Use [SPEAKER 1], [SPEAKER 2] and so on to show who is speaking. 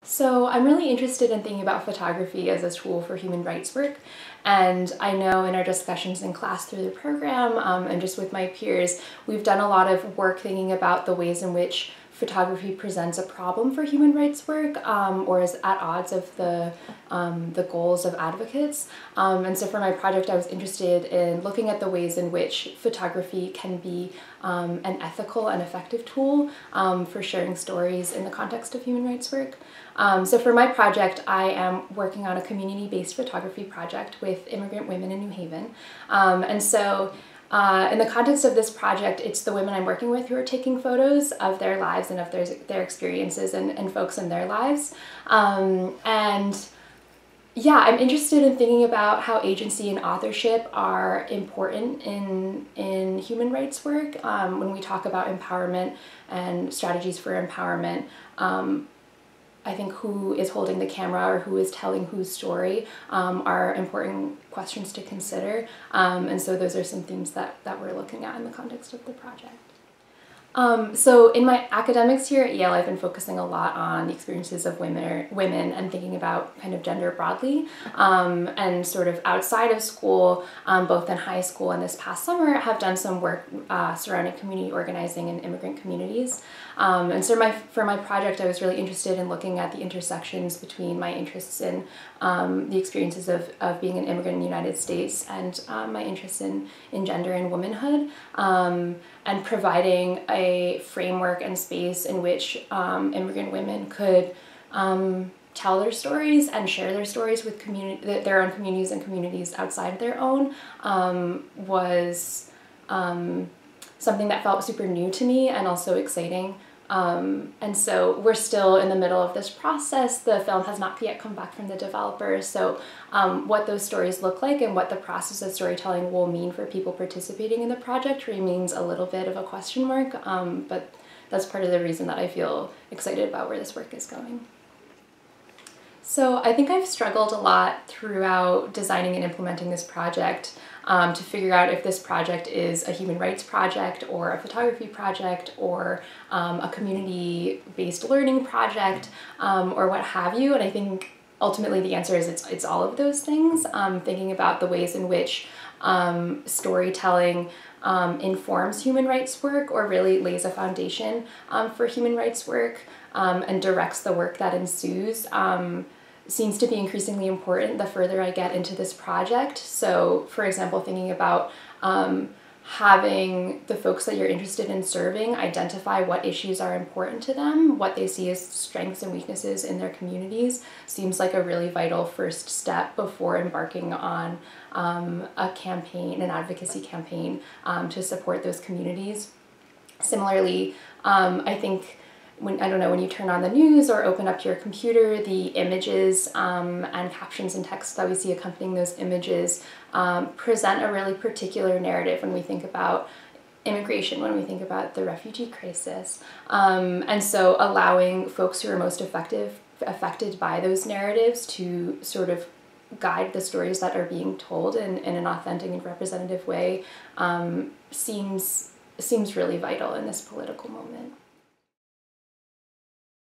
[SPEAKER 1] So I'm really interested in thinking about photography as a tool for human rights work, and I know in our discussions in class through the program and just with my peers, we've done a lot of work thinking about the ways in which photography presents a problem for human rights work or is at odds of the goals of advocates. And so for my project I was interested in looking at the ways in which photography can be an ethical and effective tool for sharing stories in the context of human rights work. So for my project, I am working on a community-based photography project with immigrant women in New Haven. In the context of this project, it's the women I'm working with who are taking photos of their lives and of their experiences and folks in their lives. Yeah, I'm interested in thinking about how agency and authorship are important in human rights work. When we talk about empowerment and strategies for empowerment, I think who is holding the camera or who is telling whose story are important questions to consider. And so those are some themes that we're looking at in the context of the project. So in my academics here at Yale, I've been focusing a lot on the experiences of women and thinking about kind of gender broadly. And sort of outside of school, both in high school and this past summer, have done some work surrounding community organizing in immigrant communities. And so for my project, I was really interested in looking at the intersections between my interests in the experiences of being an immigrant in the United States and my interests in gender and womanhood, and providing a framework and space in which immigrant women could tell their stories and share their stories with their own communities and communities outside of their own was something that felt super new to me and also exciting. And so we're still in the middle of this process. The film has not yet come back from the developers, so what those stories look like and what the process of storytelling will mean for people participating in the project remains a little bit of a question mark, but that's part of the reason that I feel excited about where this work is going. So I think I've struggled a lot throughout designing and implementing this project to figure out if this project is a human rights project or a photography project or a community-based learning project or what have you. And I think ultimately the answer is it's all of those things. Thinking about the ways in which storytelling informs human rights work or really lays a foundation for human rights work and directs the work that ensues seems to be increasingly important the further I get into this project. So, for example, thinking about having the folks that you're interested in serving identify what issues are important to them, what they see as strengths and weaknesses in their communities, seems like a really vital first step before embarking on a campaign, an advocacy campaign to support those communities. Similarly, I think when you turn on the news or open up your computer, the images and captions and text that we see accompanying those images present a really particular narrative when we think about immigration, when we think about the refugee crisis. And so allowing folks who are most affected by those narratives to sort of guide the stories that are being told in an authentic and representative way seems really vital in this political moment.